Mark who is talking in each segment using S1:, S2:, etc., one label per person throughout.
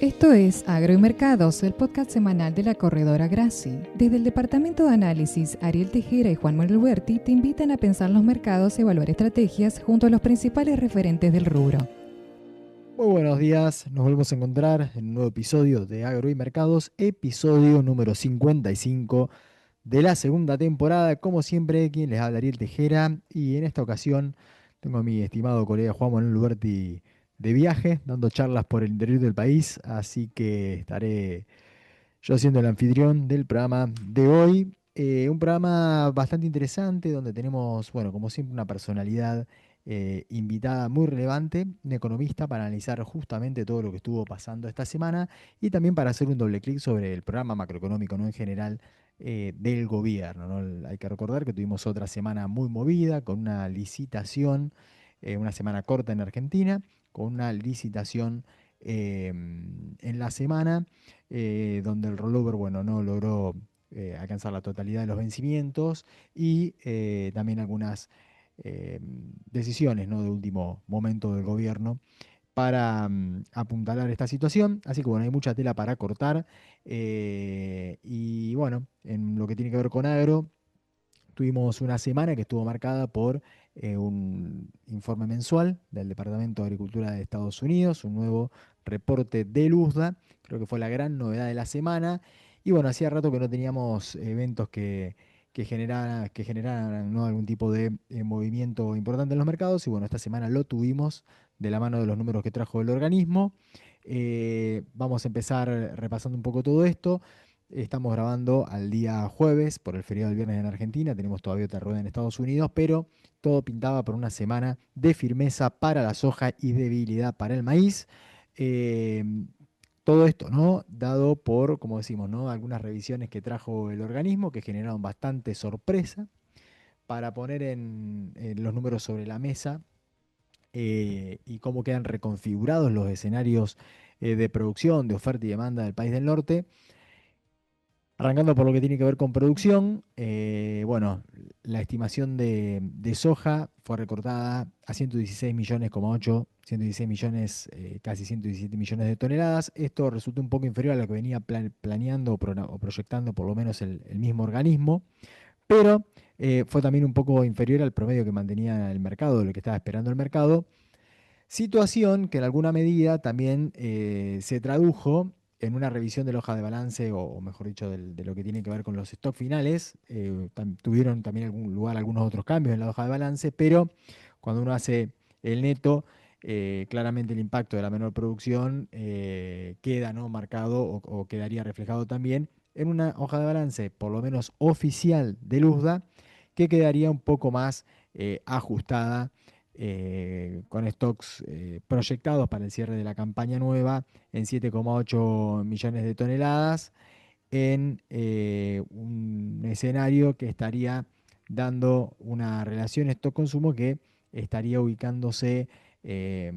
S1: Esto es Agro y Mercados, el podcast semanal de la corredora Graci. Desde el Departamento de Análisis, Ariel Tejera y Juan Manuel Huerti te invitan a pensar los mercados y evaluar estrategias junto a los principales referentes del rubro.
S2: Muy buenos días, nos volvemos a encontrar en un nuevo episodio de Agro y Mercados, episodio número 55 de la segunda temporada. Como siempre, quien les habla Ariel Tejera, y en esta ocasión tengo a mi estimado colega Juan Manuel Huerti de viaje, dando charlas por el interior del país, así que estaré yo siendo el anfitrión del programa de hoy. Un programa bastante interesante donde tenemos, bueno, como siempre, una personalidad invitada muy relevante, un economista, para analizar justamente todo lo que estuvo pasando esta semana y también para hacer un doble clic sobre el programa macroeconómico, ¿no? En general del gobierno, ¿no? Hay que recordar que tuvimos otra semana muy movida con una licitación, una semana corta en Argentina, con una licitación en la semana donde el rollover, bueno, no logró alcanzar la totalidad de los vencimientos y también algunas decisiones, ¿no? De último momento del gobierno para apuntalar esta situación. Así que bueno, hay mucha tela para cortar. Y bueno, en lo que tiene que ver con agro, tuvimos una semana que estuvo marcada por un informe mensual del Departamento de Agricultura de Estados Unidos, un nuevo reporte de USDA, creo que fue la gran novedad de la semana. Y bueno, hacía rato que no teníamos eventos que generaran, ¿no? Algún tipo de movimiento importante en los mercados. Y bueno, esta semana lo tuvimos de la mano de los números que trajo el organismo. Vamos a empezar repasando un poco todo esto. Estamos grabando al día jueves por el feriado del viernes en Argentina. Tenemos todavía otra rueda en Estados Unidos, pero todo pintaba por una semana de firmeza para la soja y debilidad para el maíz. Eh, Todo esto, ¿no? Dado por, como decimos, ¿no? Algunas revisiones que trajo el organismo que generaron bastante sorpresa para poner en los números sobre la mesa y cómo quedan reconfigurados los escenarios de producción, de oferta y demanda del país del norte. Arrancando por lo que tiene que ver con producción, bueno, la estimación de soja fue recortada a 116 millones, 116 millones, casi 117 millones de toneladas. Esto resulta un poco inferior a lo que venía planeando o proyectando por lo menos el mismo organismo, pero fue también un poco inferior al promedio que mantenía el mercado, de lo que estaba esperando el mercado. Situación que en alguna medida también se tradujo en una revisión de la hoja de balance, o mejor dicho, de lo que tiene que ver con los stocks finales. Tuvieron también algún lugar algunos otros cambios en la hoja de balance, pero cuando uno hace el neto, claramente el impacto de la menor producción queda, ¿no? Marcado o quedaría reflejado también en una hoja de balance, por lo menos oficial de USDA, que quedaría un poco más ajustada con stocks proyectados para el cierre de la campaña nueva en 7,8 millones de toneladas, en un escenario que estaría dando una relación stock-consumo que estaría ubicándose eh,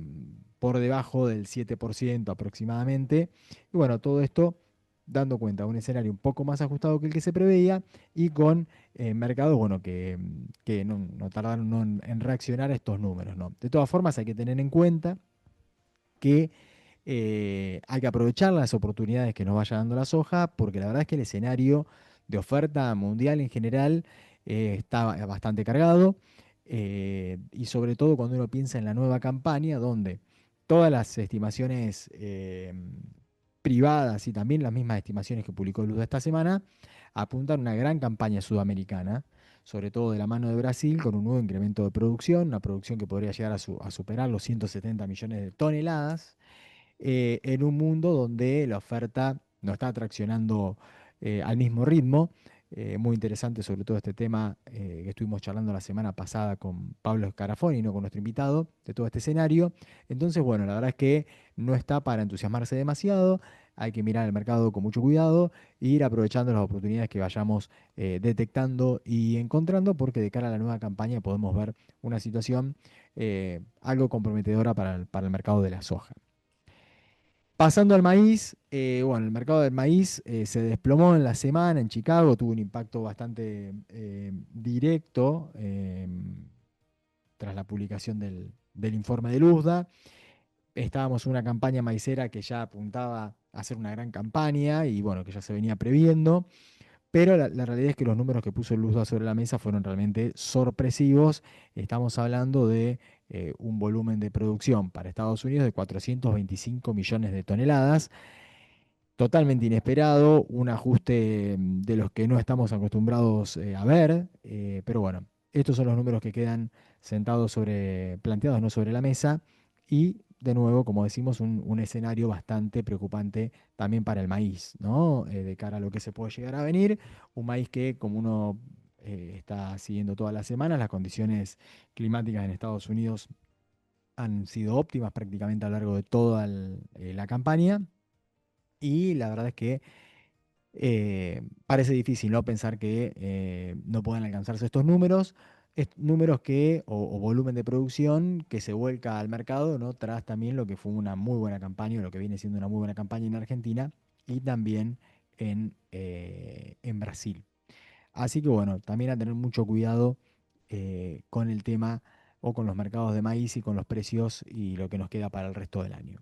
S2: por debajo del 7% aproximadamente. Y bueno, todo esto dando cuenta de un escenario un poco más ajustado que el que se preveía y con mercados, bueno, que no tardaron, ¿no? en reaccionar a estos números, ¿no? De todas formas, hay que tener en cuenta que hay que aprovechar las oportunidades que nos vaya dando la soja, porque la verdad es que el escenario de oferta mundial en general está bastante cargado, y sobre todo cuando uno piensa en la nueva campaña, donde todas las estimaciones privadas y también las mismas estimaciones que publicó Luz esta semana apuntan a una gran campaña sudamericana, sobre todo de la mano de Brasil, con un nuevo incremento de producción, una producción que podría llegar a superar los 170 millones de toneladas, en un mundo donde la oferta no está traccionando al mismo ritmo. Muy interesante sobre todo este tema que estuvimos charlando la semana pasada con Pablo Scarafoni, ¿no? Con nuestro invitado, de todo este escenario. Entonces, bueno, la verdad es que no está para entusiasmarse demasiado, hay que mirar el mercado con mucho cuidado e ir aprovechando las oportunidades que vayamos detectando y encontrando, porque de cara a la nueva campaña podemos ver una situación algo comprometedora para el mercado de la soja. Pasando al maíz, bueno, el mercado del maíz se desplomó en la semana en Chicago, tuvo un impacto bastante directo tras la publicación del informe de USDA. estábamos en una campaña maicera que ya apuntaba a hacer una gran campaña y bueno, que ya se venía previendo. Pero la realidad es que los números que puso Luzda sobre la mesa fueron realmente sorpresivos. Estamos hablando de un volumen de producción para Estados Unidos de 425 millones de toneladas, totalmente inesperado, un ajuste de los que no estamos acostumbrados a ver, pero bueno, estos son los números que quedan sentados sobre, planteados no sobre la mesa y de nuevo, como decimos, un escenario bastante preocupante también para el maíz, ¿no? De cara a lo que se puede llegar a venir, un maíz que como uno está siguiendo todas las semanas, las condiciones climáticas en Estados Unidos han sido óptimas prácticamente a lo largo de toda la campaña. Y la verdad es que parece difícil, ¿no? Pensar que no puedan alcanzarse estos números, números que, o volumen de producción que se vuelca al mercado, ¿no? Tras también lo que fue una muy buena campaña, o lo que viene siendo una muy buena campaña en Argentina y también en Brasil. Así que bueno, también a tener mucho cuidado con el tema o con los mercados de maíz y con los precios y lo que nos queda para el resto del año.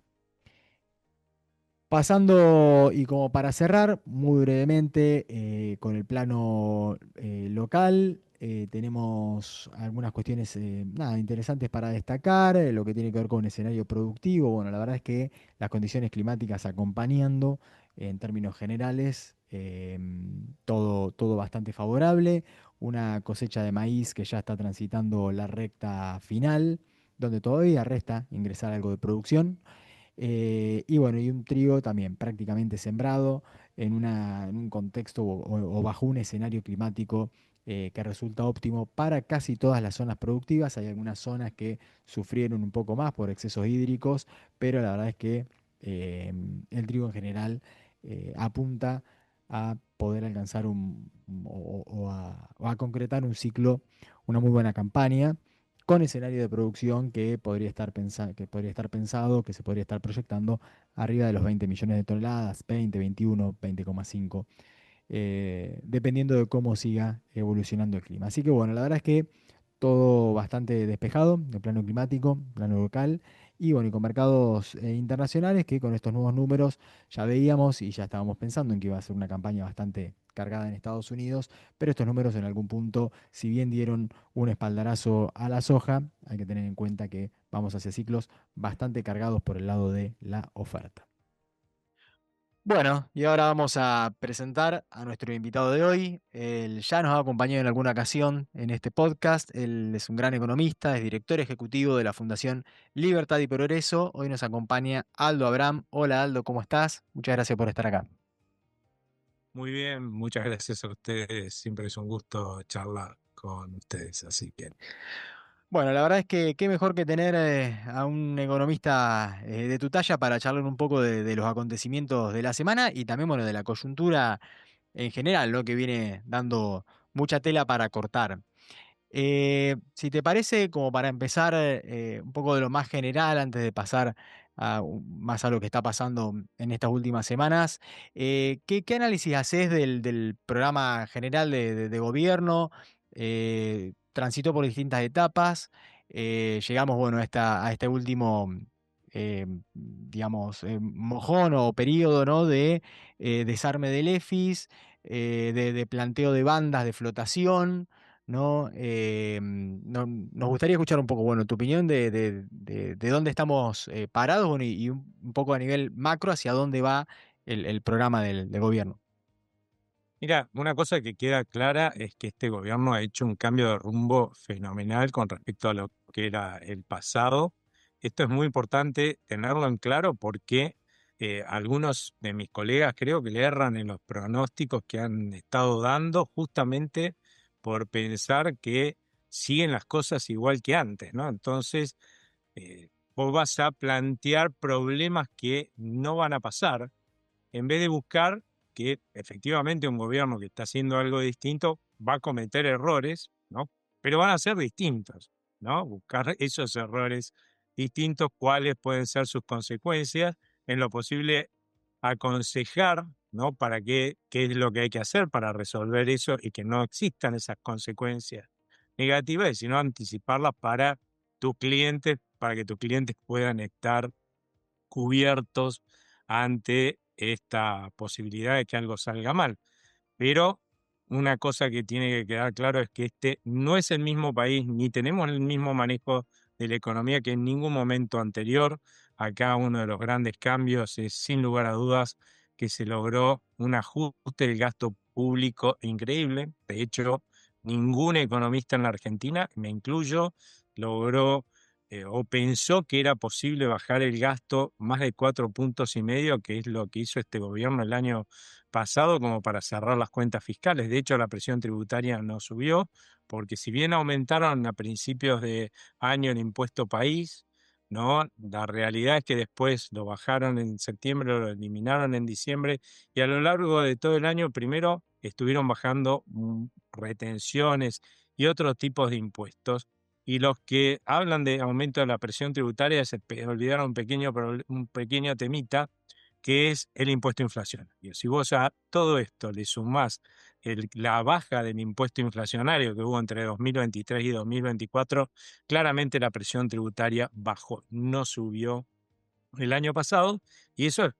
S2: Pasando y como para cerrar, muy brevemente, con el plano local, tenemos algunas cuestiones nada, interesantes para destacar, lo que tiene que ver con escenario productivo. Bueno, la verdad es que las condiciones climáticas acompañando en términos generales, todo bastante favorable. Una cosecha de maíz que ya está transitando la recta final, donde todavía resta ingresar algo de producción. Y bueno, y un trigo también prácticamente sembrado en un contexto o bajo un escenario climático que resulta óptimo para casi todas las zonas productivas. Hay algunas zonas que sufrieron un poco más por excesos hídricos, pero la verdad es que eh, el trigo en general apunta a poder alcanzar o a concretar un ciclo, una muy buena campaña con escenario de producción que podría estar que podría estar pensado, que se podría estar proyectando arriba de los 20 millones de toneladas, 20, 21, 20,5, dependiendo de cómo siga evolucionando el clima. Así que bueno, la verdad es que todo bastante despejado, el plano climático, plano local, y bueno, y con mercados internacionales que con estos nuevos números ya veíamos y ya estábamos pensando en que iba a ser una campaña bastante cargada en Estados Unidos, pero estos números en algún punto, si bien dieron un espaldarazo a la soja, hay que tener en cuenta que vamos hacia ciclos bastante cargados por el lado de la oferta. Bueno, y ahora vamos a presentar a nuestro invitado de hoy. Él ya nos ha acompañado en alguna ocasión en este podcast. Él es un gran economista, es director ejecutivo de la Fundación Libertad y Progreso. Hoy nos acompaña Aldo Abraham. Hola Aldo, ¿cómo estás? Muchas gracias por estar acá.
S3: Muy bien, muchas gracias a ustedes. Siempre es un gusto charlar con ustedes, así que
S2: Bueno, la verdad es que qué mejor que tener a un economista de tu talla para charlar un poco de los acontecimientos de la semana y también, bueno, de la coyuntura en general, ¿no? Que viene dando mucha tela para cortar. Si te parece, como para empezar un poco de lo más general, antes de pasar más a lo que está pasando en estas últimas semanas, ¿qué análisis haces del programa general de gobierno? Transitó por distintas etapas, llegamos, bueno, a este último, digamos, mojón o periodo, ¿no? De desarme del EFIS, de planteo de bandas de flotación. ¿No? Nos gustaría escuchar un poco, bueno, tu opinión de dónde estamos parados, bueno, y un poco a nivel macro hacia dónde va el programa del gobierno.
S3: mira, una cosa que queda clara es que este gobierno ha hecho un cambio de rumbo fenomenal con respecto a lo que era el pasado. Esto es muy importante tenerlo en claro porque algunos de mis colegas creo que le erran en los pronósticos que han estado dando justamente por pensar que siguen las cosas igual que antes, ¿no? Entonces, vos vas a plantear problemas que no van a pasar en vez de buscar que efectivamente un gobierno que está haciendo algo distinto va a cometer errores, ¿no? Pero van a ser distintos, ¿no? Buscar esos errores distintos, cuáles pueden ser sus consecuencias, en lo posible aconsejar, ¿no? Para qué es lo que hay que hacer para resolver eso y que no existan esas consecuencias negativas, sino anticiparlas para tus clientes, para que tus clientes puedan estar cubiertos ante esta posibilidad de que algo salga mal. Pero una cosa que tiene que quedar claro es que este no es el mismo país, ni tenemos el mismo manejo de la economía que en ningún momento anterior. Acá uno de los grandes cambios es, sin lugar a dudas, que se logró un ajuste del gasto público increíble. De hecho, ningún economista en la Argentina, me incluyo, logró o pensó que era posible bajar el gasto más de 4,5 puntos, que es lo que hizo este gobierno el año pasado como para cerrar las cuentas fiscales. De hecho, la presión tributaria no subió, porque si bien aumentaron a principios de año el impuesto país, ¿no? La realidad es que después lo bajaron en septiembre, lo eliminaron en diciembre, y a lo largo de todo el año, primero estuvieron bajando retenciones y otros tipos de impuestos. Y los que hablan de aumento de la presión tributaria se olvidaron un pequeño temita, que es el impuesto inflacionario. Si vos a todo esto le sumás la baja del impuesto inflacionario que hubo entre 2023 y 2024, claramente la presión tributaria bajó, no subió el año pasado, y eso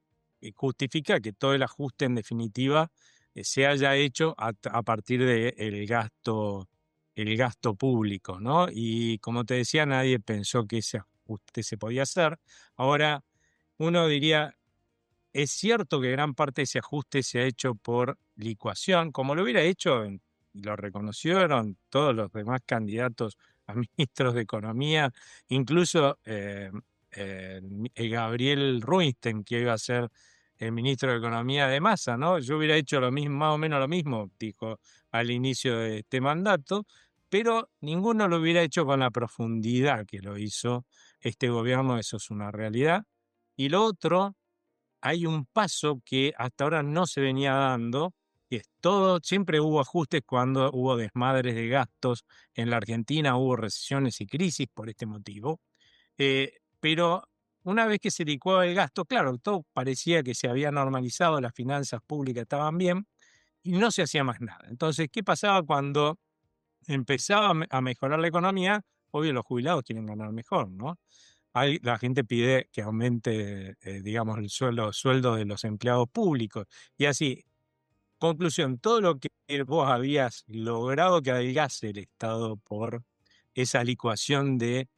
S3: justifica que todo el ajuste en definitiva se haya hecho a partir del gasto público, ¿no? Y como te decía, nadie pensó que ese ajuste se podía hacer. Ahora, uno diría, es cierto que gran parte de ese ajuste se ha hecho por licuación, como lo hubiera hecho, y lo reconocieron todos los demás candidatos a ministros de Economía, incluso Gabriel Ruinstein, que iba a ser el ministro de Economía de Massa, ¿no? Yo hubiera hecho lo mismo, más o menos lo mismo, dijo al inicio de este mandato, pero ninguno lo hubiera hecho con la profundidad que lo hizo este gobierno, eso es una realidad. Y lo otro, hay un paso que hasta ahora no se venía dando, que es todo, siempre hubo ajustes cuando hubo desmadres de gastos en la Argentina, hubo recesiones y crisis por este motivo, pero una vez que se licuaba el gasto, claro, todo parecía que se había normalizado, las finanzas públicas estaban bien y no se hacía más nada. Entonces, ¿qué pasaba cuando empezaba a mejorar la economía? Obvio, los jubilados quieren ganar mejor, ¿no? La gente pide que aumente, digamos, el sueldo de los empleados públicos. Y así, conclusión, todo lo que vos habías logrado que adelgase el Estado por esa licuación de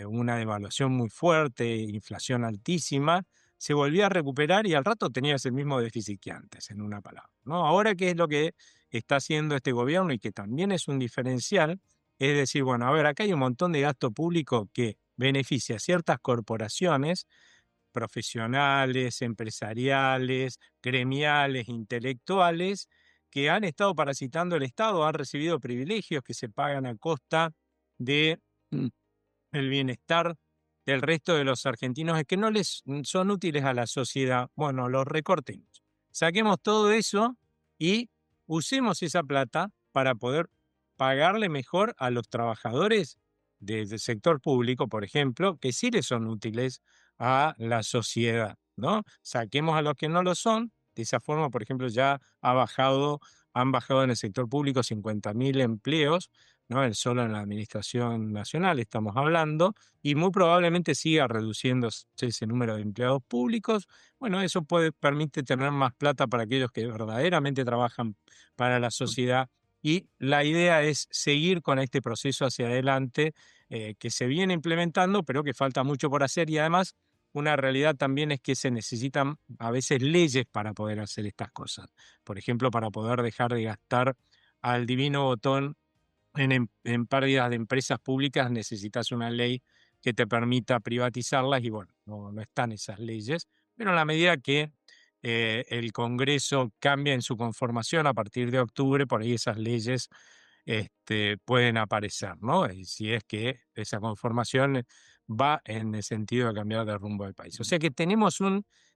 S3: una devaluación muy fuerte, inflación altísima, se volvía a recuperar y al rato tenías el mismo déficit que antes, en una palabra, ¿no? Ahora, ¿qué es lo que está haciendo este gobierno y que también es un diferencial? Es decir, bueno, a ver, acá hay un montón de gasto público que beneficia a ciertas corporaciones profesionales, empresariales, gremiales, intelectuales, que han estado parasitando el Estado, han recibido privilegios que se pagan a costa de el bienestar del resto de los argentinos, es que no les son útiles a la sociedad. Bueno, los recortemos. Saquemos todo eso y usemos esa plata para poder pagarle mejor a los trabajadores del sector público, por ejemplo, que sí les son útiles a la sociedad, ¿no? Saquemos a los que no lo son. De esa forma, por ejemplo, ya han bajado en el sector público 50.000 empleos, ¿no? Solo en la Administración Nacional estamos hablando, y muy probablemente siga reduciéndose ese número de empleados públicos. Bueno, eso permite tener más plata para aquellos que verdaderamente trabajan para la sociedad, y la idea es seguir con este proceso hacia adelante que se viene implementando, pero que falta mucho por hacer, y además una realidad también es que se necesitan a veces leyes para poder hacer estas cosas. Por ejemplo, para poder dejar de gastar al divino botón en pérdidas de empresas públicas, necesitas una ley que te permita privatizarlas, y bueno, no están esas leyes, pero en la medida que el Congreso cambia en su conformación a partir de octubre, por ahí esas leyes pueden aparecer, ¿no? Y si es que esa conformación va en el sentido de cambiar de rumbo del país. O sea que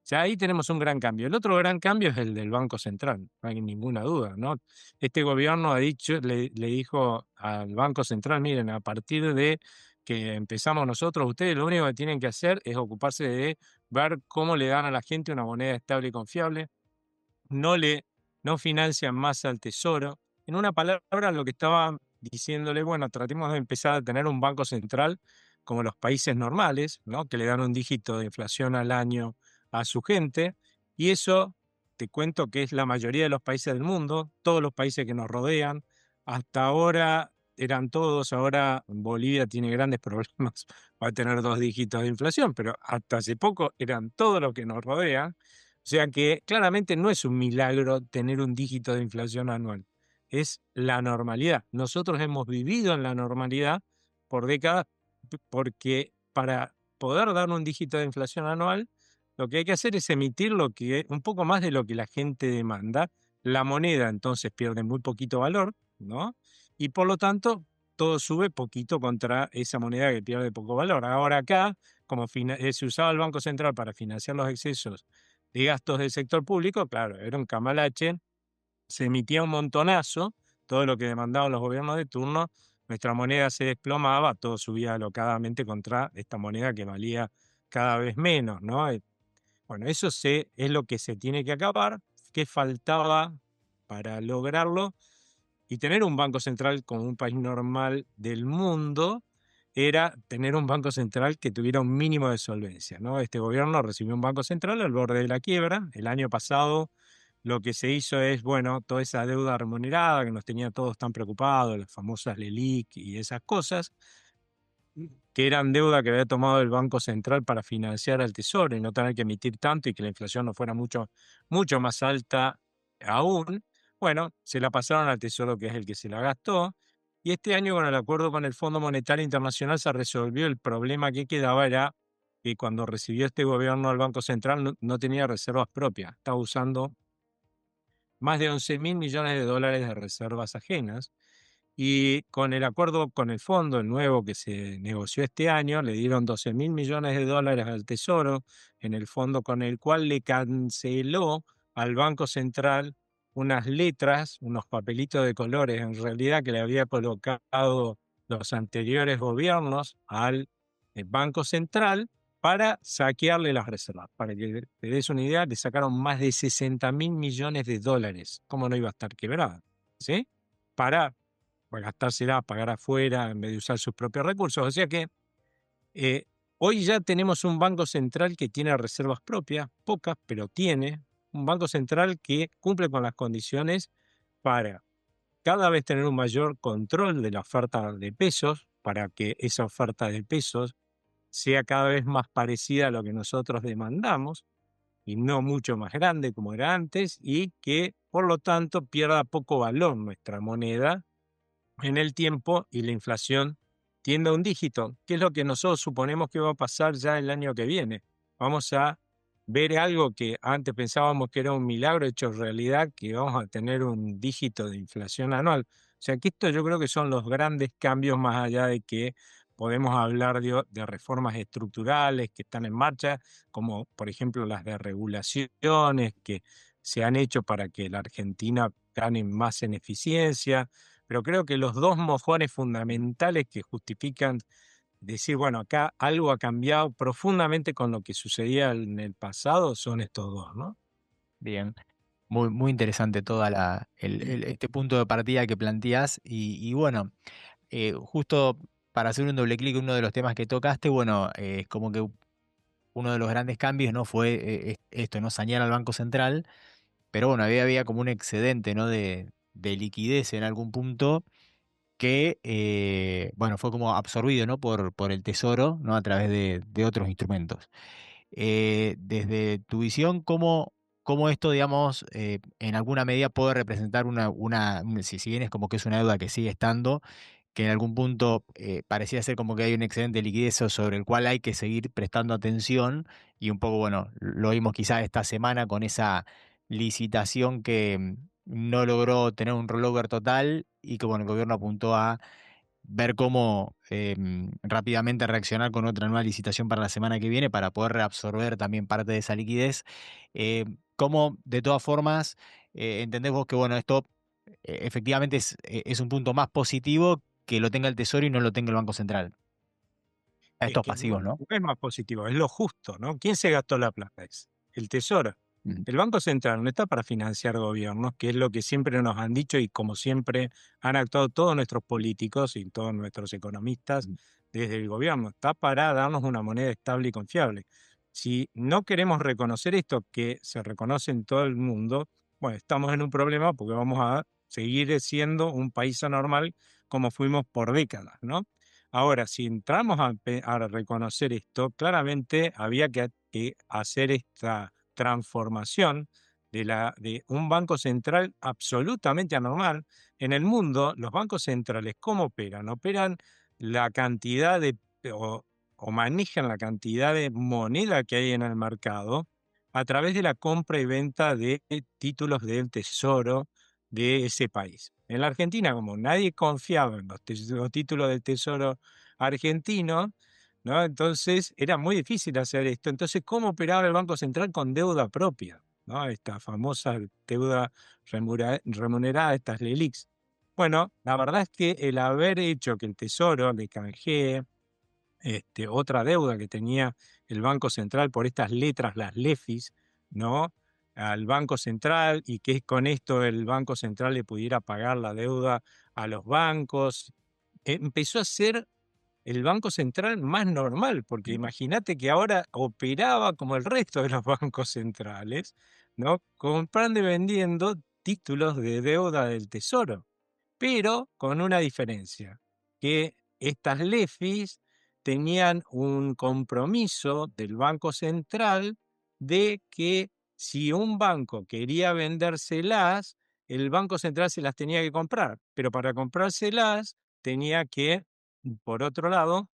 S3: ya ahí tenemos un gran cambio. El otro gran cambio es el del Banco Central, no hay ninguna duda, ¿no? Este gobierno le dijo al Banco Central, miren, a partir de que empezamos nosotros, ustedes lo único que tienen que hacer es ocuparse de ver cómo le dan a la gente una moneda estable y confiable, no financian más al Tesoro. En una palabra, lo que estaba diciéndole, bueno, tratemos de empezar a tener un banco central como los países normales, ¿no? Que le dan un dígito de inflación al año a su gente, y eso te cuento que es la mayoría de los países del mundo, todos los países que nos rodean. Hasta ahora eran todos, ahora Bolivia tiene grandes problemas para tener 2 dígitos de inflación, pero hasta hace poco eran todos los que nos rodean. O sea que claramente no es un milagro tener un dígito de inflación anual, es la normalidad. Nosotros hemos vivido en la normalidad por décadas porque para poder dar un dígito de inflación anual, lo que hay que hacer es emitir un poco más de lo que la gente demanda. La moneda entonces pierde muy poquito valor, ¿no? Y por lo tanto, todo sube poquito contra esa moneda que pierde poco valor. Ahora acá, como se usaba el Banco Central para financiar los excesos de gastos del sector público, claro, era un cambalache, se emitía un montonazo, todo lo que demandaban los gobiernos de turno, nuestra moneda se desplomaba, todo subía alocadamente contra esta moneda que valía cada vez menos, ¿no? Bueno, es lo que se tiene que acabar. ¿Qué faltaba para lograrlo? Y tener un banco central como un país normal del mundo era tener un banco central que tuviera un mínimo de solvencia, ¿no? Este gobierno recibió un banco central al borde de la quiebra. El año pasado lo que se hizo es, bueno, toda esa deuda remunerada que nos tenía todos tan preocupados, las famosas LELIQ y esas cosas, que eran deuda que había tomado el Banco Central para financiar al Tesoro y no tener que emitir tanto y que la inflación no fuera mucho, mucho más alta aún. Bueno, se la pasaron al Tesoro, que es el que se la gastó. Y este año, con el acuerdo con el Fondo Monetario Internacional, se resolvió el problema que quedaba, era que cuando recibió este gobierno al Banco Central no tenía reservas propias, estaba usando más de 11.000 millones de dólares de reservas ajenas. Y con el acuerdo con el fondo, el nuevo que se negoció este año, le dieron 12.000 millones de dólares al Tesoro, en el fondo con el cual le canceló al Banco Central unas letras, unos papelitos de colores, en realidad, que le había colocado los anteriores gobiernos al Banco Central para saquearle las reservas. Para que te des una idea, le sacaron más de 60.000 millones de dólares. ¿Cómo no iba a estar quebrada? ¿Sí? Para gastársela, pagar afuera, en vez de usar sus propios recursos. O sea que eh, hoy ya tenemos un banco central que tiene reservas propias, pocas, pero tiene. Un banco central que cumple con las condiciones para cada vez tener un mayor control de la oferta de pesos, para que esa oferta de pesos sea cada vez más parecida a lo que nosotros demandamos y no mucho más grande como era antes, y que por lo tanto pierda poco valor nuestra moneda en el tiempo y la inflación tienda a un dígito, que es lo que nosotros suponemos que va a pasar ya el año que viene. Vamos a ver algo que antes pensábamos que era un milagro hecho realidad, que vamos a tener un dígito de inflación anual. O sea que esto yo creo que son los grandes cambios, más allá de que podemos hablar de reformas estructurales que están en marcha, como por ejemplo las de regulaciones que se han hecho para que la Argentina gane más en eficiencia, pero creo que los dos mojones fundamentales que justifican decir, bueno, acá algo ha cambiado profundamente con lo que sucedía en el pasado son estos dos, ¿no?
S2: Bien, muy, muy interesante toda este punto de partida que planteas y bueno, justo para hacer un doble clic en uno de los temas que tocaste, bueno, es como que uno de los grandes cambios no fue esto, no sanear al Banco Central, pero bueno, había como un excedente, ¿no? de liquidez en algún punto que, bueno, fue como absorbido, ¿no? por el Tesoro, ¿no? A través de otros instrumentos. Desde tu visión, ¿cómo esto, digamos, en alguna medida puede representar si bien es como que es una deuda que sigue estando, que en algún punto parecía ser como que hay un excedente de liquidez sobre el cual hay que seguir prestando atención y un poco, bueno, lo vimos quizás esta semana con esa licitación que no logró tener un rollover total y que, bueno, el gobierno apuntó a ver cómo rápidamente reaccionar con otra nueva licitación para la semana que viene para poder reabsorber también parte de esa liquidez. ¿Cómo, de todas formas, entendés vos que, bueno, esto efectivamente es un punto más positivo que lo tenga el Tesoro y no lo tenga el Banco Central? A
S3: Es
S2: estos
S3: que
S2: pasivos, ¿no?
S3: no es más positivo, es lo justo, ¿no? ¿Quién se gastó la plata? Es el Tesoro.
S2: Mm,
S3: El Banco Central no está para financiar gobiernos, que es lo que siempre nos han dicho y como siempre han actuado todos nuestros políticos y todos nuestros economistas
S2: mm,
S3: desde el gobierno, está para darnos una moneda estable y confiable. Si no queremos reconocer esto, que se reconoce en todo el mundo, bueno, estamos en un problema porque vamos a seguir siendo un país anormal como fuimos por décadas, ¿no? Ahora, si entramos a reconocer esto, claramente había que hacer esta transformación de un banco central absolutamente anormal. En el mundo, los bancos centrales, ¿cómo operan? Operan la cantidad o manejan la cantidad de moneda que hay en el mercado a través de la compra y venta de títulos del tesoro de ese país. En la Argentina, como nadie confiaba en los títulos del tesoro argentino, ¿no? Entonces era muy difícil hacer esto. Entonces, ¿cómo operaba el Banco Central? Con deuda propia, ¿no? Esta famosa deuda remunerada, estas LELIQs. Bueno, la verdad es que el haber hecho que el Tesoro le canjee otra deuda que tenía el Banco Central por estas letras, las LEFIs, ¿no? Al Banco Central, y que con esto el Banco Central le pudiera pagar la deuda a los bancos. Empezó a ser el Banco Central más normal, porque imagínate que ahora operaba como el resto de los bancos centrales, ¿no? Comprando y vendiendo títulos de deuda del Tesoro, pero con una diferencia, que estas LEFIs tenían un compromiso del Banco Central de que si un banco quería vendérselas, el Banco Central se las tenía que comprar, pero para comprárselas tenía que, por otro lado,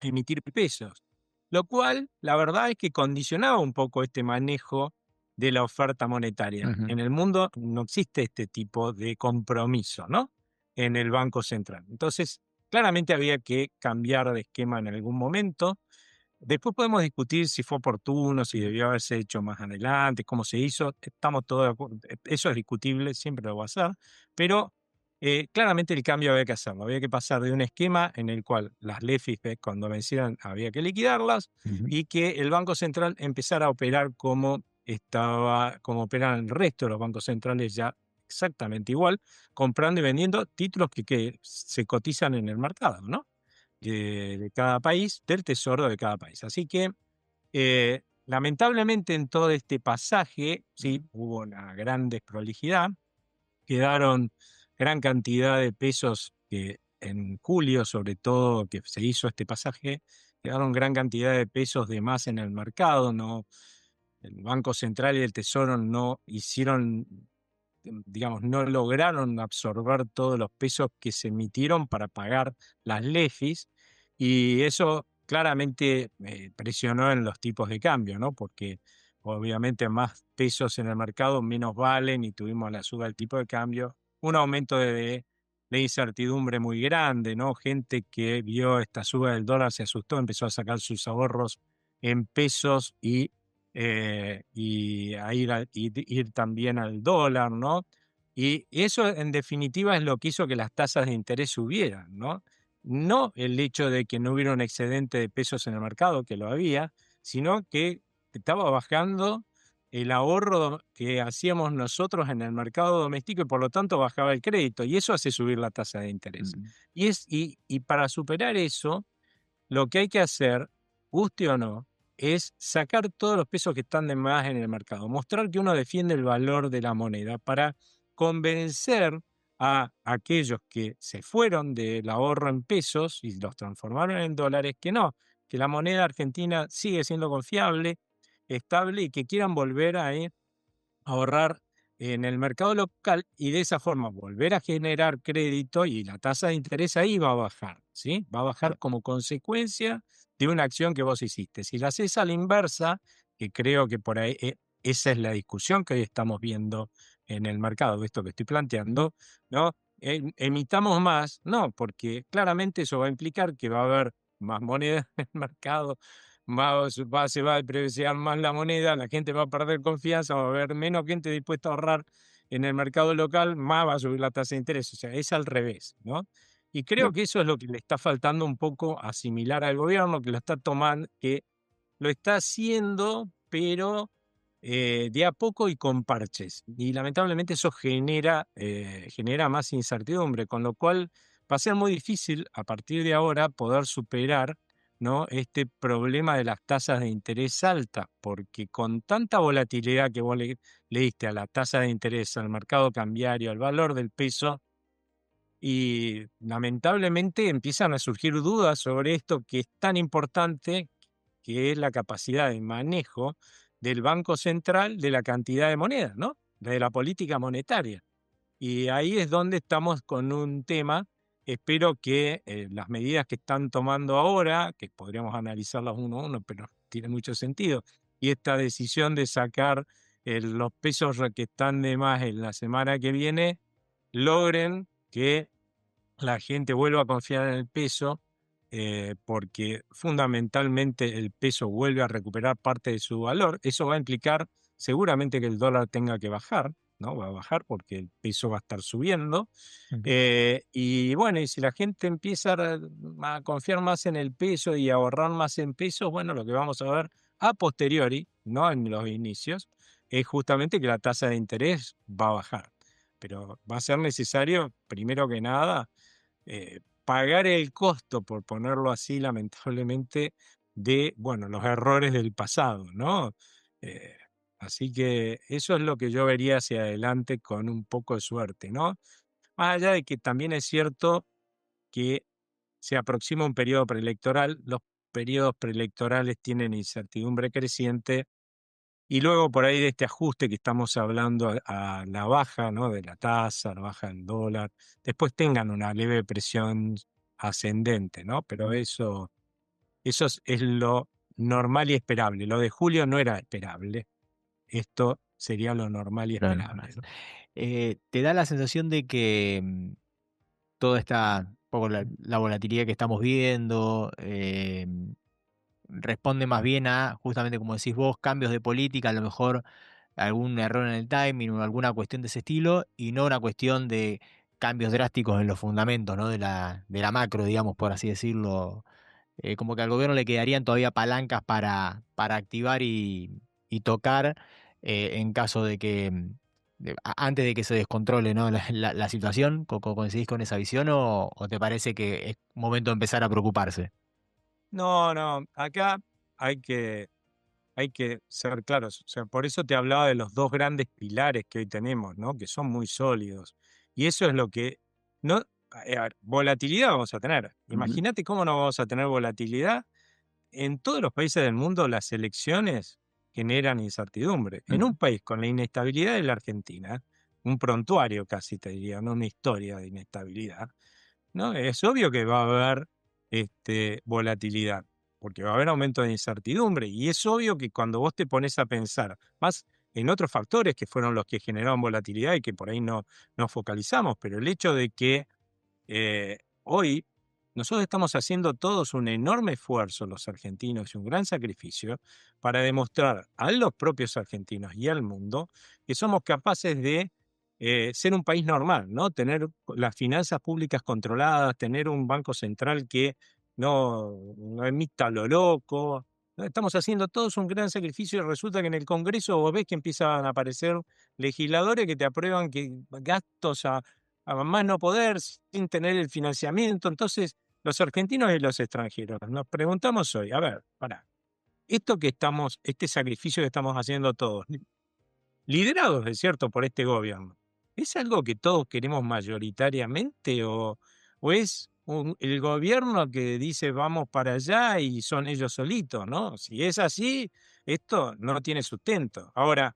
S3: emitir pesos, lo cual la verdad es que condicionaba un poco este manejo de la oferta monetaria.
S2: Ujú.
S3: En el mundo no existe este tipo de compromiso, ¿no? En el Banco Central. Entonces, claramente había que cambiar de esquema en algún momento. Después podemos discutir si fue oportuno, si debió haberse hecho más adelante, cómo se hizo. Estamos todos de acuerdo. Eso es discutible, siempre lo va a ser. Pero claramente el cambio había que hacerlo. Había que pasar de un esquema en el cual las LEFIs, cuando vencieran, había que liquidarlas
S2: Ujú.
S3: y que el Banco Central empezara a operar como operan el resto de los bancos centrales ya exactamente igual, comprando y vendiendo títulos que se cotizan en el mercado, ¿no? De cada país, del tesoro de cada país. Así que, lamentablemente, en todo este pasaje, sí, hubo una gran desprolijidad, quedaron gran cantidad de pesos que en julio, sobre todo, que se hizo este pasaje, quedaron gran cantidad de pesos de más en el mercado, no, el Banco Central y el Tesoro no hicieron, digamos, no lograron absorber todos los pesos que se emitieron para pagar las LEFIs, y eso claramente presionó en los tipos de cambio, ¿no? Porque obviamente más pesos en el mercado, menos valen, y tuvimos la suba del tipo de cambio, un aumento de incertidumbre muy grande, ¿no? Gente que vio esta suba del dólar se asustó, empezó a sacar sus ahorros en pesos y a ir también al dólar, ¿no? Y eso, en definitiva, es lo que hizo que las tasas de interés subieran, ¿no? No el hecho de que no hubiera un excedente de pesos en el mercado, que lo había, sino que estaba bajando el ahorro que hacíamos nosotros en el mercado doméstico y por lo tanto bajaba el crédito, y eso hace subir la tasa de interés.
S2: Mm.
S3: Y para superar eso, lo que hay que hacer, guste o no, es sacar todos los pesos que están de más en el mercado, mostrar que uno defiende el valor de la moneda para convencer a aquellos que se fueron del ahorro en pesos y los transformaron en dólares, que no, que la moneda argentina sigue siendo confiable, estable, y que quieran volver a ahorrar en el mercado local y de esa forma volver a generar crédito, y la tasa de interés ahí va a bajar, ¿sí? Va a bajar como consecuencia de una acción que vos hiciste. Si la haces a la inversa, que creo que por ahí esa es la discusión que hoy estamos viendo en el mercado, de esto que estoy planteando, ¿no? Emitamos más, no, porque claramente eso va a implicar que va a haber más moneda en el mercado, se va a depreciar más la moneda, la gente va a perder confianza, va a haber menos gente dispuesta a ahorrar en el mercado local, más va a subir la tasa de interés. O sea, es al revés, ¿no? Y creo que eso es lo que le está faltando un poco asimilar al gobierno, que lo está tomando, que lo está haciendo, pero de a poco y con parches. Y lamentablemente eso genera más incertidumbre, con lo cual va a ser muy difícil a partir de ahora poder superar, ¿no?, este problema de las tasas de interés altas, porque con tanta volatilidad que vos le diste a la tasa de interés, al mercado cambiario, al valor del peso, y lamentablemente empiezan a surgir dudas sobre esto que es tan importante, que es la capacidad de manejo del Banco Central de la cantidad de moneda, ¿no?, de la política monetaria. Y ahí es donde estamos con un tema. Espero que las medidas que están tomando ahora, que podríamos analizarlas uno a uno, pero tiene mucho sentido, y esta decisión de sacar los pesos que están de más en la semana que viene, logren que la gente vuelva a confiar en el peso, porque fundamentalmente el peso vuelve a recuperar parte de su valor. Eso va a implicar seguramente que el dólar tenga que bajar, ¿no? Va a bajar porque el peso va a estar subiendo.
S2: Ujú.
S3: Y bueno, y si la gente empieza a confiar más en el peso y a ahorrar más en pesos, bueno, lo que vamos a ver a posteriori, no en los inicios, es justamente que la tasa de interés va a bajar. Pero va a ser necesario, primero que nada, pagar el costo, por ponerlo así, lamentablemente, de, bueno, los errores del pasado, ¿no? Eh, Así que eso es lo que yo vería hacia adelante con un poco de suerte, ¿no? Más allá de que también es cierto que se aproxima un periodo preelectoral, los periodos preelectorales tienen incertidumbre creciente y luego por ahí de este ajuste que estamos hablando a la baja, ¿no?, de la tasa, la baja del dólar, después tengan una leve presión ascendente, ¿no? Pero eso es lo normal y esperable. Lo de julio no era esperable. Esto sería lo normal y
S2: Lo
S3: esperable,
S2: normal.
S3: ¿no?
S2: ¿Te da la sensación de que toda esta, un poco la volatilidad que estamos viendo, responde más bien a, justamente como decís vos, cambios de política, a lo mejor algún error en el timing o alguna cuestión de ese estilo, y no una cuestión de cambios drásticos en los fundamentos, ¿no? De la macro, digamos, por así decirlo? Como que al gobierno le quedarían todavía palancas para activar y tocar, en caso de que, antes de que se descontrole, ¿no?, la situación. ¿Coincidís con esa visión o te parece que es momento de empezar a preocuparse?
S3: No, no, acá hay que, hay que ser claros. O sea, por eso te hablaba de los dos grandes pilares que hoy tenemos, ¿no?, que son muy sólidos. Y eso es lo que no, a ver, volatilidad vamos a tener.
S2: Ujú,
S3: Imagínate cómo no vamos a tener volatilidad. En todos los países del mundo las elecciones generan incertidumbre. En
S2: ujú.
S3: un país con la inestabilidad de la Argentina, un prontuario casi te diría, no una historia de inestabilidad, ¿no? Es obvio que va a haber volatilidad, porque va a haber aumento de incertidumbre. Y es obvio que cuando vos te pones a pensar más en otros factores que fueron los que generaron volatilidad y que por ahí no focalizamos, pero el hecho de que hoy nosotros estamos haciendo todos un enorme esfuerzo, los argentinos, y un gran sacrificio para demostrar a los propios argentinos y al mundo que somos capaces de ser un país normal, ¿no? Tener las finanzas públicas controladas, tener un banco central que no emita lo loco. ¿No? Estamos haciendo todos un gran sacrificio y resulta que en el Congreso vos ves que empiezan a aparecer legisladores que te aprueban que gastos a más no poder, sin tener el financiamiento. Entonces, los argentinos y los extranjeros, nos preguntamos hoy, a ver, esto que estamos, este sacrificio que estamos haciendo todos, liderados, de cierto, por este gobierno, ¿es algo que todos queremos mayoritariamente o es el gobierno que dice vamos para allá y son ellos solitos, ¿no? Si es así, esto no tiene sustento. Ahora,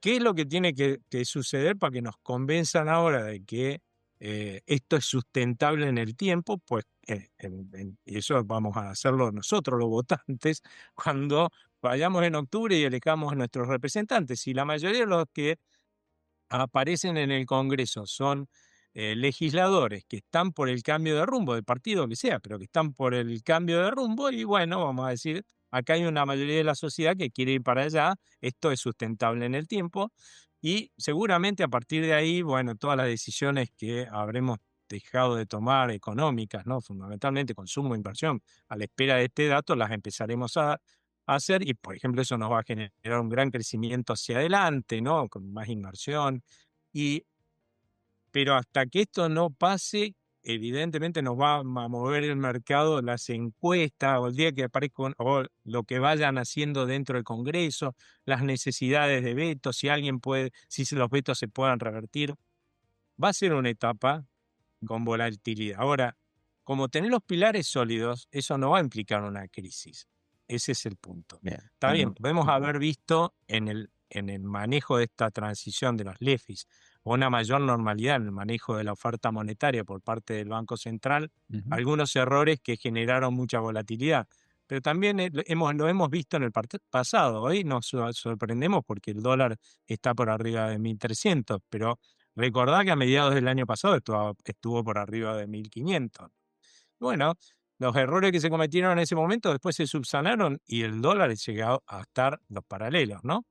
S3: ¿qué es lo que tiene que suceder para que nos convenzan ahora de que esto es sustentable en el tiempo? Pues y eso vamos a hacerlo nosotros, los votantes, cuando vayamos en octubre y elijamos a nuestros representantes. Si la mayoría de los que aparecen en el Congreso son legisladores que están por el cambio de rumbo, del partido que sea, pero que están por el cambio de rumbo y bueno, vamos a decir, acá hay una mayoría de la sociedad que quiere ir para allá, esto es sustentable en el tiempo y seguramente a partir de ahí, bueno, todas las decisiones que habremos dejado de tomar económicas, ¿no? Fundamentalmente consumo e inversión, a la espera de este dato las empezaremos a hacer y, por ejemplo, eso nos va a generar un gran crecimiento hacia adelante, ¿no? Con más inversión. Y, pero hasta que esto no pase, evidentemente nos va a mover el mercado, las encuestas, o el día que aparezcan, o lo que vayan haciendo dentro del Congreso, las necesidades de vetos, si alguien puede, si los vetos se puedan revertir. Va a ser una etapa con volatilidad. Ahora, como tener los pilares sólidos, eso no va a implicar una crisis. Ese es el punto.
S4: Bien.
S3: Está bien, podemos haber visto en el manejo de esta transición de los LEFIs una mayor normalidad en el manejo de la oferta monetaria por parte del Banco Central, algunos errores que generaron mucha volatilidad. Pero también lo hemos visto en el pasado. Hoy nos sorprendemos porque el dólar está por arriba de 1.300, pero recordá que a mediados del año pasado estuvo por arriba de 1.500. Bueno, los errores que se cometieron en ese momento después se subsanaron y el dólar llegó a estar los paralelos, ¿no?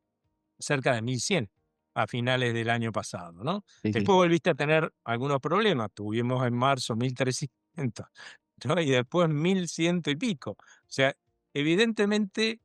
S3: Cerca de 1.100 a finales del año pasado, ¿no?
S4: Sí, sí.
S3: Después volviste a tener algunos problemas. Tuvimos en marzo 1.300, ¿no? Y después 1.100 y pico. O sea, evidentemente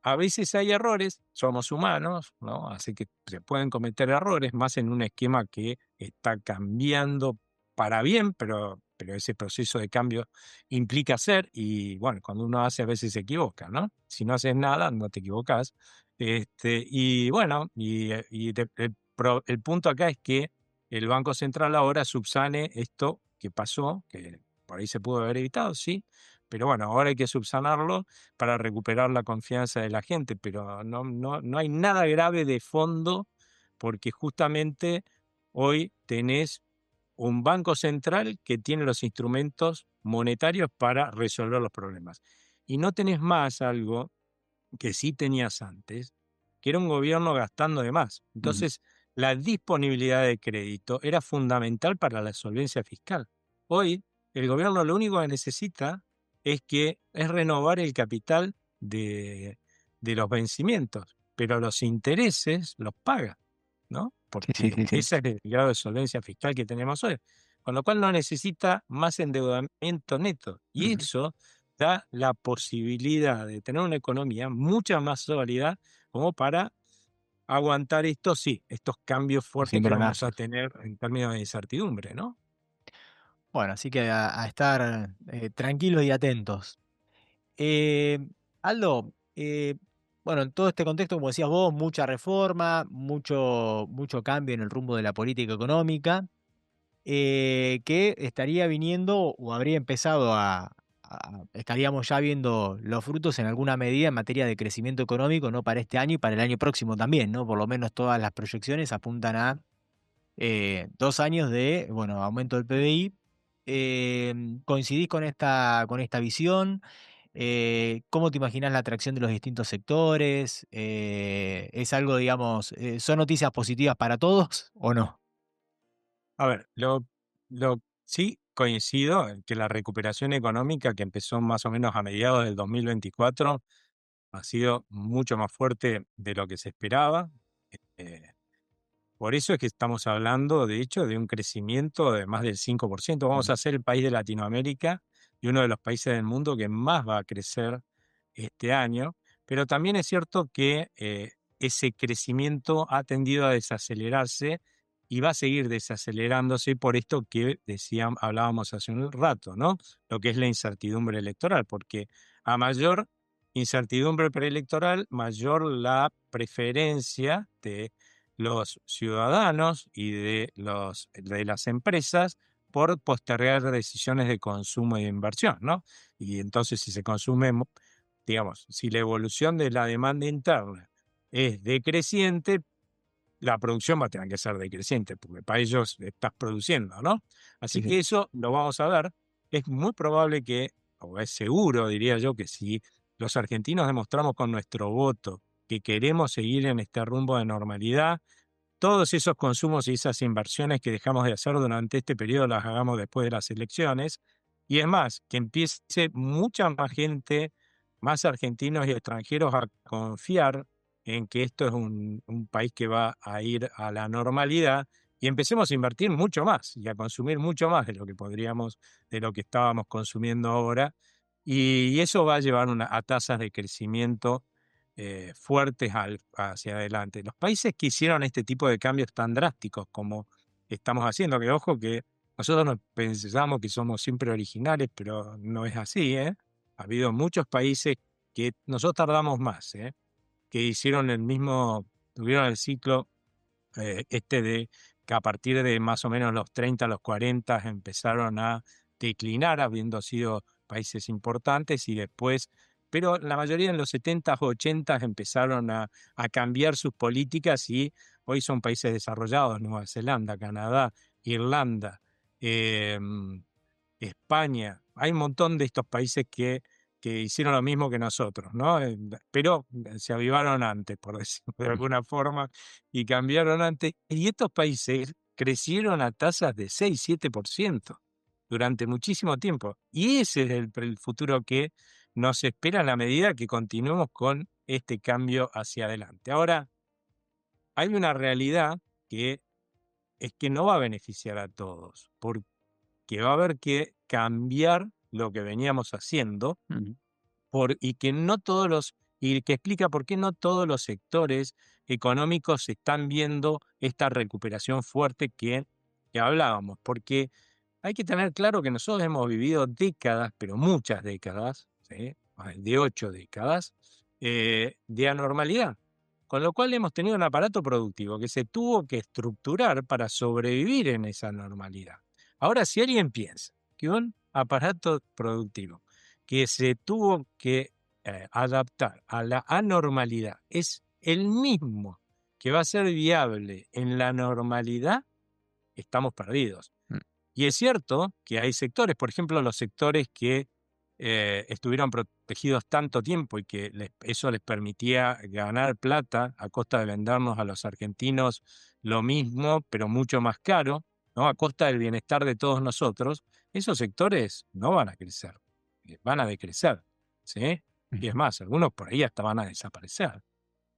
S3: a veces hay errores, somos humanos, ¿no? Así que se pueden cometer errores, más en un esquema que está cambiando para bien, pero ese proceso de cambio implica hacer, y bueno, cuando uno hace a veces se equivoca, ¿no? Si no haces nada, no te equivocas. Y bueno, el punto acá es que el Banco Central ahora subsane esto que pasó, que por ahí se pudo haber evitado, sí, pero bueno, ahora hay que subsanarlo para recuperar la confianza de la gente, pero no hay nada grave de fondo, porque justamente hoy tenés un banco central que tiene los instrumentos monetarios para resolver los problemas. Y no tenés más algo que sí tenías antes, que era un gobierno gastando de más. Entonces, la disponibilidad de crédito era fundamental para la solvencia fiscal. Hoy, el gobierno lo único que necesita es renovar el capital de los vencimientos, pero los intereses los paga, ¿no? Porque
S4: Sí.
S3: ese es el grado de solvencia fiscal que tenemos hoy. Con lo cual no necesita más endeudamiento neto. Y eso da la posibilidad de tener una economía mucha más sólida como para aguantar estos cambios fuertes que vamos a tener en términos de incertidumbre, ¿no?
S2: Bueno, así que a estar tranquilos y atentos. Aldo, bueno, en todo este contexto, como decías vos, mucha reforma, mucho cambio en el rumbo de la política económica, que estaría viniendo o habría empezado estaríamos ya viendo los frutos en alguna medida en materia de crecimiento económico, ¿no? Para este año y para el año próximo también, ¿no? Por lo menos todas las proyecciones apuntan a 2 años de, bueno, aumento del PBI. ¿Coincidís con esta visión? ¿Cómo te imaginas la atracción de los distintos sectores? ¿Es algo, digamos, son noticias positivas para todos o no?
S3: A ver, sí coincido en que la recuperación económica que empezó más o menos a mediados del 2024 ha sido mucho más fuerte de lo que se esperaba. Eh, por eso es que estamos hablando, de hecho, de un crecimiento de más del 5%. Vamos a ser el país de Latinoamérica y uno de los países del mundo que más va a crecer este año, pero también es cierto que ese crecimiento ha tendido a desacelerarse y va a seguir desacelerándose por esto que hablábamos hace un rato, ¿no? Lo que es la incertidumbre electoral, porque a mayor incertidumbre preelectoral, mayor la preferencia de los ciudadanos y de las empresas por postergar decisiones de consumo y de inversión, ¿no? Y entonces si se consume, digamos, si la evolución de la demanda interna es decreciente, la producción va a tener que ser decreciente, porque para ellos estás produciendo, ¿no? Así que eso lo vamos a ver. Es muy probable que, o es seguro, diría yo, que si los argentinos demostramos con nuestro voto que queremos seguir en este rumbo de normalidad, todos esos consumos y esas inversiones que dejamos de hacer durante este periodo las hagamos después de las elecciones. Y es más, que empiece mucha más gente, más argentinos y extranjeros a confiar en que esto es un país que va a ir a la normalidad, y empecemos a invertir mucho más y a consumir mucho más de lo que de lo que estábamos consumiendo ahora. Y eso va a llevar a tasas de crecimiento fuertes hacia adelante. Los países que hicieron este tipo de cambios tan drásticos como estamos haciendo, que ojo que Nosotros nos pensamos que somos siempre originales, pero no es así, ¿eh? Ha habido muchos países que nosotros tardamos más, ¿eh? Que hicieron tuvieron el ciclo de que a partir de más o menos los 30, los 40 empezaron a declinar, habiendo sido países importantes y después, pero la mayoría en los 70 o 80 empezaron a cambiar sus políticas y hoy son países desarrollados: Nueva Zelanda, Canadá, Irlanda, España. Hay un montón de estos países que hicieron lo mismo que nosotros, ¿no? Pero se avivaron antes, por decirlo de alguna forma, y cambiaron antes. Y estos países crecieron a tasas de 6-7% durante muchísimo tiempo. Y ese es el futuro que nos espera a la medida que continuemos con este cambio hacia adelante. Ahora, hay una realidad que es que no va a beneficiar a todos, porque va a haber que cambiar lo que veníamos haciendo y que no todos y que explica por qué no todos los sectores económicos están viendo esta recuperación fuerte que hablábamos. Porque hay que tener claro que nosotros hemos vivido décadas, pero muchas décadas, ¿sí? Más de 8 décadas, de anormalidad. Con lo cual hemos tenido un aparato productivo que se tuvo que estructurar para sobrevivir en esa normalidad. Ahora, si alguien piensa que un aparato productivo que se tuvo que adaptar a la anormalidad es el mismo que va a ser viable en la normalidad, estamos perdidos. Y es cierto que hay sectores, por ejemplo, los sectores que estuvieron protegidos tanto tiempo y que eso les permitía ganar plata a costa de vendernos a los argentinos lo mismo, pero mucho más caro, ¿no? A costa del bienestar de todos nosotros. Esos sectores no van a crecer, van a decrecer, ¿sí? Y es más, algunos por ahí hasta van a desaparecer.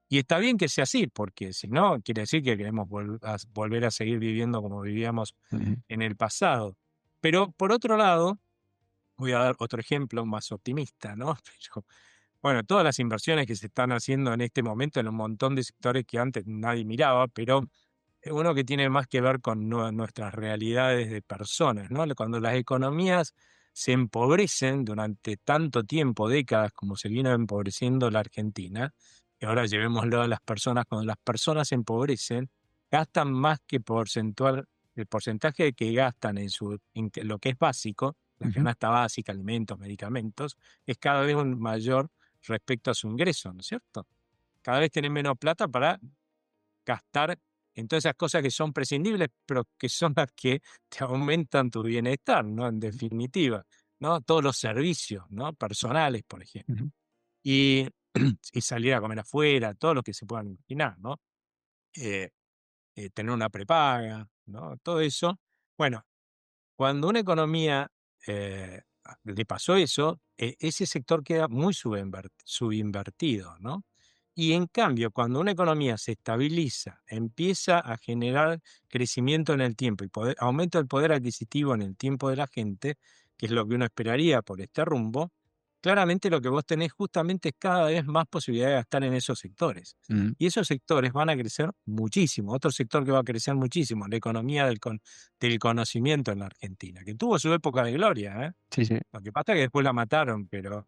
S3: Y está bien que sea así, porque si no, quiere decir que queremos volver a seguir viviendo como vivíamos en el pasado. Pero por otro lado, voy a dar otro ejemplo más optimista, ¿no? Pero, bueno, todas las inversiones que se están haciendo en este momento en un montón de sectores que antes nadie miraba, pero uno que tiene más que ver con nuestras realidades de personas, ¿no? Cuando las economías se empobrecen durante tanto tiempo, décadas, como se vino empobreciendo la Argentina, y ahora llevémoslo a las personas, cuando las personas se empobrecen, gastan más que el porcentaje que gastan en lo que es básico, la canasta básica, alimentos, medicamentos, es cada vez mayor respecto a su ingreso, ¿no es cierto? Cada vez tienen menos plata para gastar en todas esas cosas que son prescindibles, pero que son las que te aumentan tu bienestar, ¿no? En definitiva, ¿no? Todos los servicios, ¿no? Personales, por ejemplo. Y, y salir a comer afuera, todo lo que se puedan imaginar, ¿no? Eh, tener una prepaga, ¿no? Todo eso. Bueno, cuando una economía le pasó eso, ese sector queda muy subinvertido, ¿no? Y en cambio, cuando una economía se estabiliza, empieza a generar crecimiento en el tiempo y aumento del poder adquisitivo en el tiempo de la gente, que es lo que uno esperaría por este rumbo, claramente lo que vos tenés justamente es cada vez más posibilidad de gastar en esos sectores. Y esos sectores van a crecer muchísimo. Otro sector que va a crecer muchísimo, la economía del conocimiento en la Argentina, que tuvo su época de gloria, ¿eh?
S4: Sí, sí.
S3: Lo que pasa es que después la mataron, pero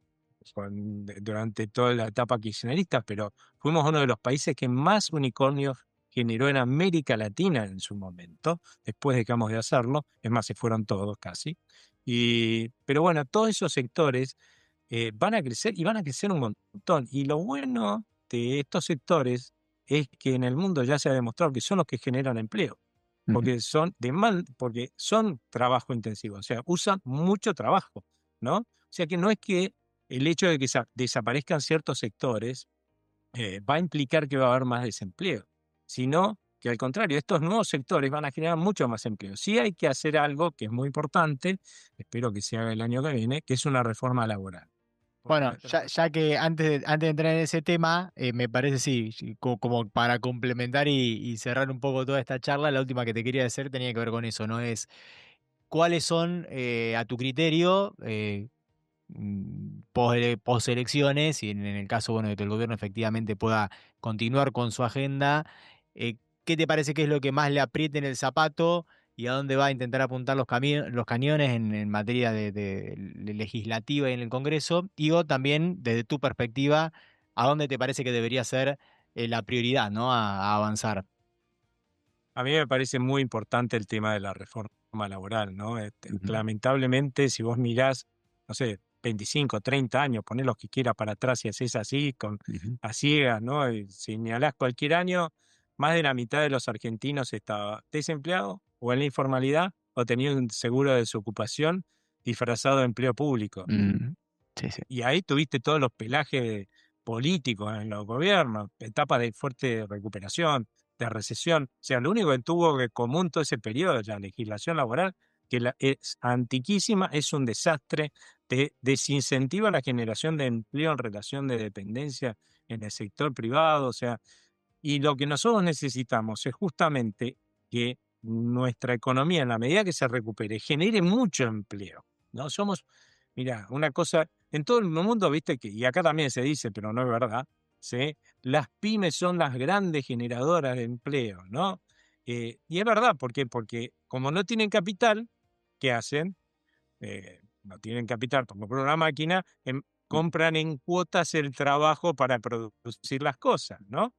S3: durante toda la etapa kirchnerista, pero fuimos uno de los países que más unicornios generó en América Latina en su momento. Después dejamos de hacerlo, es más, se fueron todos casi. Pero bueno, todos esos sectores van a crecer y van a crecer un montón. Y lo bueno de estos sectores es que en el mundo ya se ha demostrado que son los que generan empleo, porque porque son trabajo intensivo, o sea, usan mucho trabajo, ¿no? O sea que no es que el hecho de que desaparezcan ciertos sectores va a implicar que va a haber más desempleo, sino que al contrario, estos nuevos sectores van a generar mucho más empleo. Sí hay que hacer algo que es muy importante, espero que se haga el año que viene, que es una reforma laboral.
S2: Bueno, ya que antes de entrar en ese tema, me parece sí, como para complementar y cerrar un poco toda esta charla, la última que te quería hacer tenía que ver con eso, ¿no? Es cuáles son, a tu criterio, post elecciones, y en el caso, bueno, de que el gobierno efectivamente pueda continuar con su agenda, ¿qué te parece que es lo que más le apriete en el zapato y a dónde va a intentar apuntar los cañones en materia de legislativa y en el Congreso, y o también desde tu perspectiva, a dónde te parece que debería ser la prioridad, ¿no? A avanzar.
S3: A mí me parece muy importante el tema de la reforma laboral, ¿no?
S2: Ujú.
S3: Lamentablemente, si vos mirás, no sé, 25, 30 años, ponés los que quieras para atrás y haces así,
S2: Ujú.
S3: a ciegas, ¿no? Y señalás cualquier año, más de la mitad de los argentinos estaba desempleado o en la informalidad o tenía un seguro de desocupación disfrazado de empleo público.
S2: Mm, sí, sí.
S3: Y ahí tuviste todos los pelajes políticos en los gobiernos, etapas de fuerte recuperación, de recesión. O sea, lo único que tuvo que común todo ese periodo de la legislación laboral, que es antiquísima, es un desastre, desincentiva la generación de empleo en relación de dependencia en el sector privado. O sea, y lo que nosotros necesitamos es justamente que nuestra economía, en la medida que se recupere, genere mucho empleo. ¿No? Somos, mira, una cosa, en todo el mundo, viste que, y acá también se dice, pero no es verdad, ¿sí? Las pymes son las grandes generadoras de empleo, ¿no? Y es verdad, ¿por qué? Porque como no tienen capital, ¿qué hacen? No tienen capital para comprar una máquina, compran en cuotas el trabajo para producir las cosas, ¿no?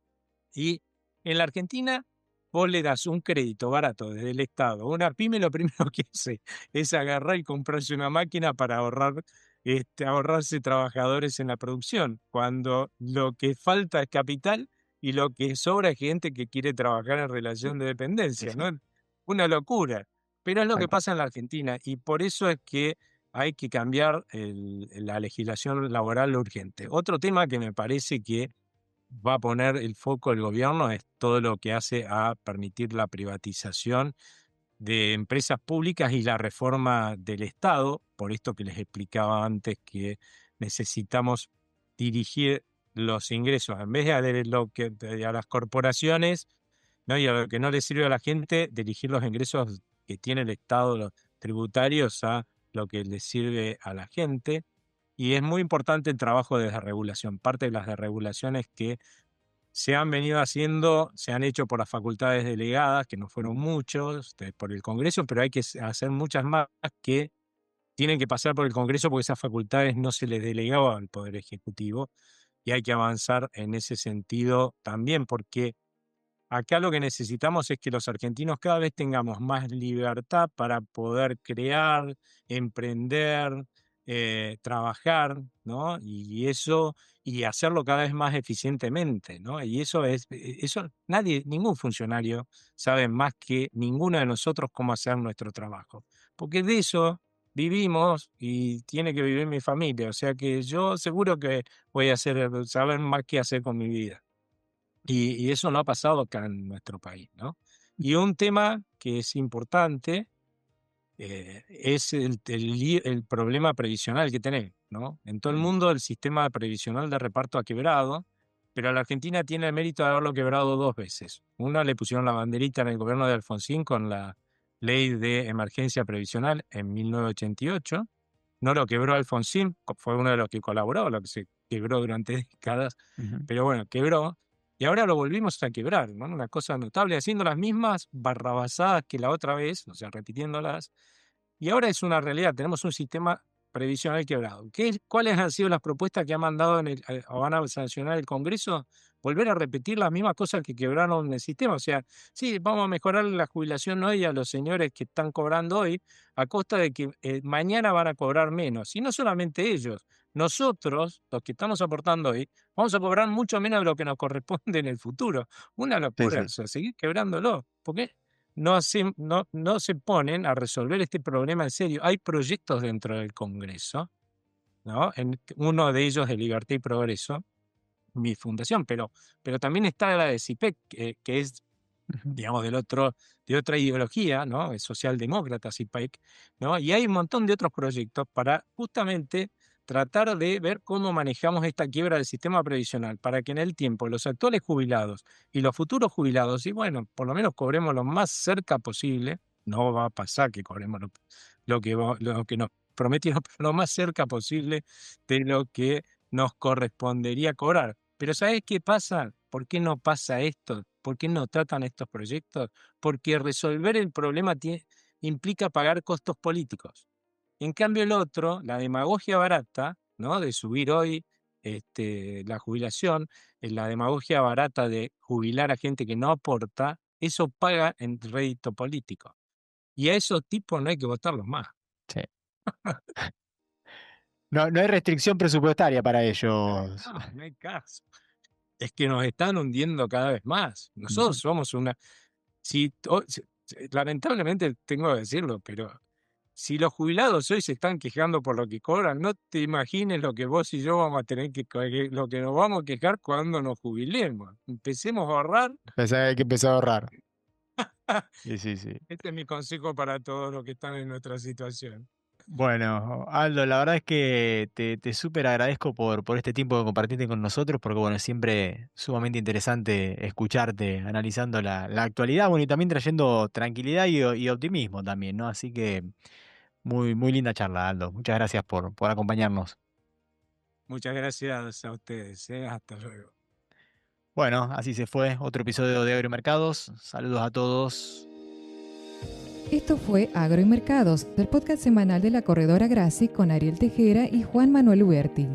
S3: Y en la Argentina, vos le das un crédito barato desde el Estado. Una pyme lo primero que hace es agarrar y comprarse una máquina para ahorrarse trabajadores en la producción, cuando lo que falta es capital y lo que sobra es gente que quiere trabajar en relación de
S2: Sí,
S3: dependencia,
S2: sí,
S3: ¿no? Una locura. Pero es lo
S2: tal
S3: que
S2: cual.
S3: pasa en la Argentina y por eso es que hay que cambiar la legislación laboral urgente. Otro tema que me parece que va a poner el foco el gobierno es todo lo que hace a permitir la privatización de empresas públicas y la reforma del Estado, por esto que les explicaba antes que necesitamos dirigir los ingresos en vez de a las corporaciones, ¿no? Y a lo que no le sirve a la gente, dirigir los ingresos que tiene el Estado, los tributarios, a lo que le sirve a la gente. Y es muy importante el trabajo de desregulación. Parte de las desregulaciones que se han venido haciendo, se han hecho por las facultades delegadas, que no fueron muchos, por el Congreso, pero hay que hacer muchas más que tienen que pasar por el Congreso porque esas facultades no se les delegaba al Poder Ejecutivo y hay que avanzar en ese sentido también, porque acá lo que necesitamos es que los argentinos cada vez tengamos más libertad para poder crear, emprender, trabajar, ¿no? Y eso, y hacerlo cada vez más eficientemente, ¿no? Y eso nadie, ningún funcionario sabe más que ninguno de nosotros cómo hacer nuestro trabajo. Porque de eso vivimos y tiene que vivir mi familia. O sea que yo seguro que voy a saber más qué hacer con mi vida. Y eso no ha pasado acá en nuestro país, ¿no? Y un tema que es importante es el problema previsional que tenemos, ¿no? En todo el mundo el sistema previsional de reparto ha quebrado, pero la Argentina tiene el mérito de haberlo quebrado dos veces. Una le pusieron la banderita en el gobierno de Alfonsín con la ley de emergencia previsional en 1988. No lo quebró Alfonsín, fue uno de los que colaboró, lo que se quebró durante décadas,
S2: Ujú.
S3: pero bueno, quebró. Y ahora lo volvimos a quebrar, ¿no? Una cosa notable, haciendo las mismas barrabasadas que la otra vez, o sea, repitiéndolas. Y ahora es una realidad, tenemos un sistema previsional quebrado. ¿Cuáles han sido las propuestas que ha mandado o van a sancionar el Congreso? Volver a repetir las mismas cosas que quebraron el sistema. O sea, sí, vamos a mejorar la jubilación hoy a los señores que están cobrando hoy, a costa de que mañana van a cobrar menos. Y no solamente ellos, nosotros, los que estamos aportando hoy, vamos a cobrar mucho menos de lo que nos corresponde en el futuro. Una
S2: Sí,
S3: locura, o
S2: sí.
S3: sea, seguir quebrándolo. Porque no se ponen a resolver este problema en serio. Hay proyectos dentro del Congreso, ¿no? Uno de ellos de Libertad y Progreso, mi fundación, pero también está la de CIPEC, que es,
S2: Ujú.
S3: digamos, de otra ideología, ¿no? Es socialdemócrata CIPEC, ¿no? Y hay un montón de otros proyectos para justamente tratar de ver cómo manejamos esta quiebra del sistema previsional para que en el tiempo los actuales jubilados y los futuros jubilados, y bueno, por lo menos cobremos lo más cerca posible, no va a pasar que cobremos lo que nos prometieron, pero lo más cerca posible de lo que nos correspondería cobrar. Pero ¿sabes qué pasa? ¿Por qué no pasa esto? ¿Por qué no tratan estos proyectos? Porque resolver el problema implica pagar costos políticos. En cambio, el otro, la demagogia barata, ¿no? De subir hoy la jubilación, la demagogia barata de jubilar a gente que no aporta, eso paga en rédito político. Y a esos tipos no hay que votarlos más.
S2: Sí. No, no hay restricción presupuestaria para ellos.
S3: No hay caso. Es que nos están hundiendo cada vez más. Nosotros somos una... lamentablemente tengo que decirlo, pero si los jubilados hoy se están quejando por lo que cobran, no te imagines lo que vos y yo vamos a tener lo que nos vamos a quejar cuando nos jubilemos. Empecemos a ahorrar.
S2: Hay que empezar a ahorrar. Sí.
S3: Este es mi consejo para todos los que están en nuestra situación.
S2: Bueno, Aldo, la verdad es que te súper agradezco por este tiempo que compartiste con nosotros, porque bueno, es siempre sumamente interesante escucharte analizando la actualidad, bueno, y también trayendo tranquilidad y optimismo también, ¿no? Así que muy linda charla, Aldo. Muchas gracias por acompañarnos.
S3: Muchas gracias a ustedes. Hasta luego.
S2: Bueno, así se fue otro episodio de Agromercados. Saludos a todos.
S1: Esto fue Agro y Mercados, el podcast semanal de la corredora Graci con Ariel Tejera y Juan Manuel Huerti.